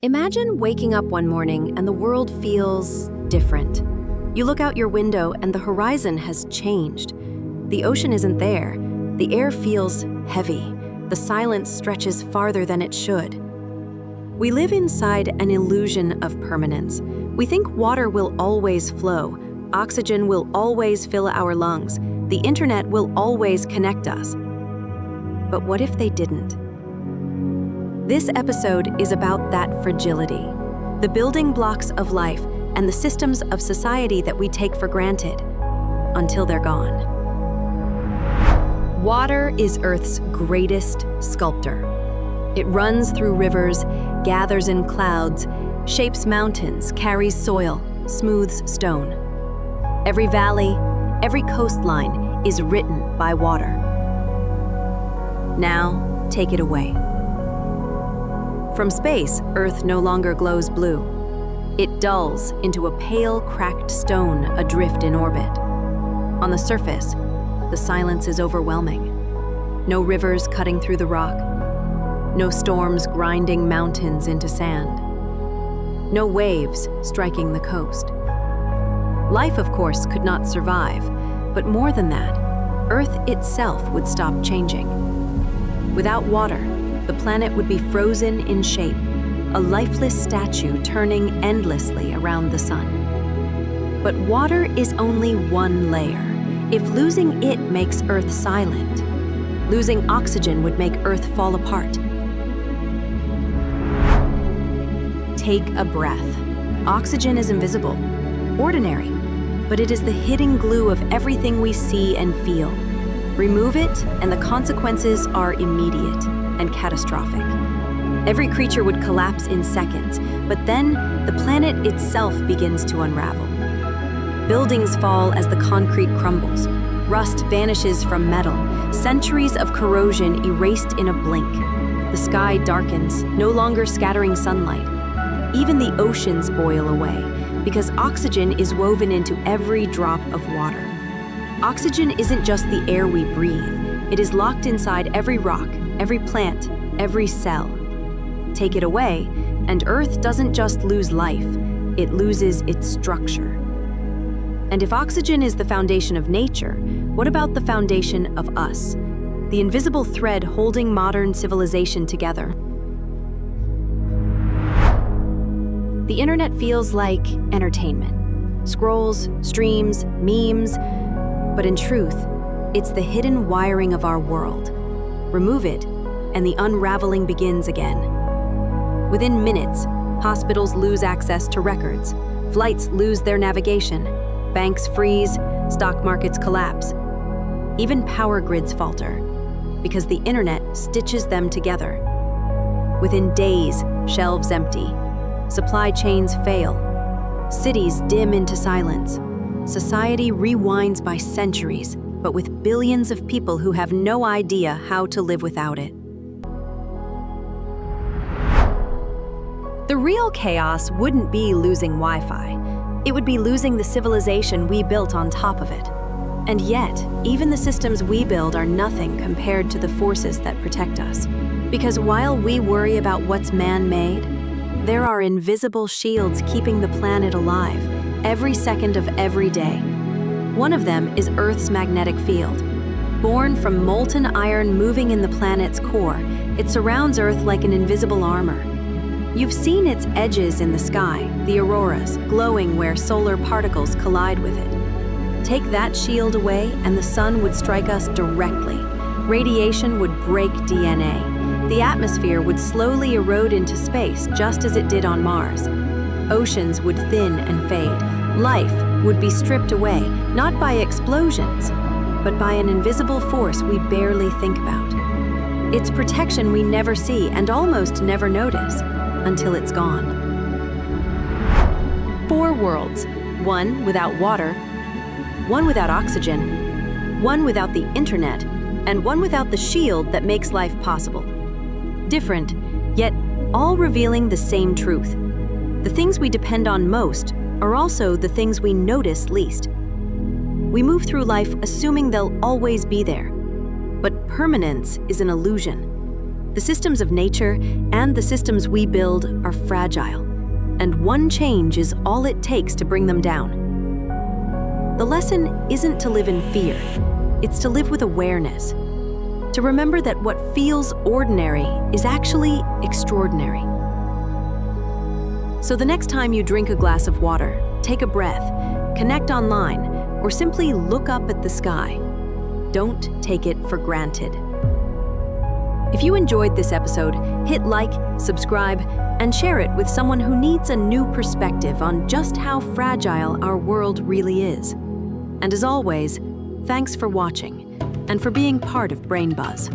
Imagine waking up one morning and the world feels different. You look out your window and the horizon has changed. The ocean isn't there. The air feels heavy. The silence stretches farther than it should. We live inside an illusion of permanence. We think water will always flow. Oxygen will always fill our lungs. The internet will always connect us. But what if they didn't? This episode is about that fragility, the building blocks of life and the systems of society that we take for granted until they're gone. Water is Earth's greatest sculptor. It runs through rivers, gathers in clouds, shapes mountains, carries soil, smooths stone. Every valley, every coastline is written by water. Now, take it away. From space, Earth no longer glows blue. It dulls into a pale, cracked stone adrift in orbit. On the surface, the silence is overwhelming. No rivers cutting through the rock. No storms grinding mountains into sand. No waves striking the coast. Life, of course, could not survive, but more than that, Earth itself would stop changing. Without water, the planet would be frozen in shape, a lifeless statue turning endlessly around the sun. But water is only one layer. If losing it makes Earth silent, losing oxygen would make Earth fall apart. Take a breath. Oxygen is invisible, ordinary, but it is the hidden glue of everything we see and feel. Remove it, and the consequences are immediate and catastrophic. Every creature would collapse in seconds, but then the planet itself begins to unravel. Buildings fall as the concrete crumbles. Rust vanishes from metal. Centuries of corrosion erased in a blink. The sky darkens, no longer scattering sunlight. Even the oceans boil away, because oxygen is woven into every drop of water. Oxygen isn't just the air we breathe. It is locked inside every rock, every plant, every cell. Take it away, and Earth doesn't just lose life, it loses its structure. And if oxygen is the foundation of nature, what about the foundation of us? The invisible thread holding modern civilization together. The internet feels like entertainment. Scrolls, streams, memes, but in truth, it's the hidden wiring of our world. Remove it, and the unraveling begins again. Within minutes, hospitals lose access to records, flights lose their navigation, banks freeze, stock markets collapse. Even power grids falter, because the internet stitches them together. Within days, shelves empty, supply chains fail, cities dim into silence. Society rewinds by centuries, but with billions of people who have no idea how to live without it. The real chaos wouldn't be losing Wi-Fi. It would be losing the civilization we built on top of it. And yet, even the systems we build are nothing compared to the forces that protect us. Because while we worry about what's man-made, there are invisible shields keeping the planet alive every second of every day. One of them is Earth's magnetic field. Born from molten iron moving in the planet's core, it surrounds Earth like an invisible armor. You've seen its edges in the sky, the auroras, glowing where solar particles collide with it. Take that shield away and the sun would strike us directly. Radiation would break DNA. The atmosphere would slowly erode into space just as it did on Mars. Oceans would thin and fade. Life would be stripped away, not by explosions, but by an invisible force we barely think about. It's protection we never see and almost never notice until it's gone. 4 worlds, one without water, one without oxygen, one without the internet, and one without the shield that makes life possible. Different, yet all revealing the same truth. The things we depend on most are also the things we notice least. We move through life assuming they'll always be there, but permanence is an illusion. The systems of nature and the systems we build are fragile, and one change is all it takes to bring them down. The lesson isn't to live in fear, it's to live with awareness, to remember that what feels ordinary is actually extraordinary. So the next time you drink a glass of water, take a breath, connect online, or simply look up at the sky, don't take it for granted. If you enjoyed this episode, hit like, subscribe, and share it with someone who needs a new perspective on just how fragile our world really is. And as always, thanks for watching and for being part of Brain Buzz.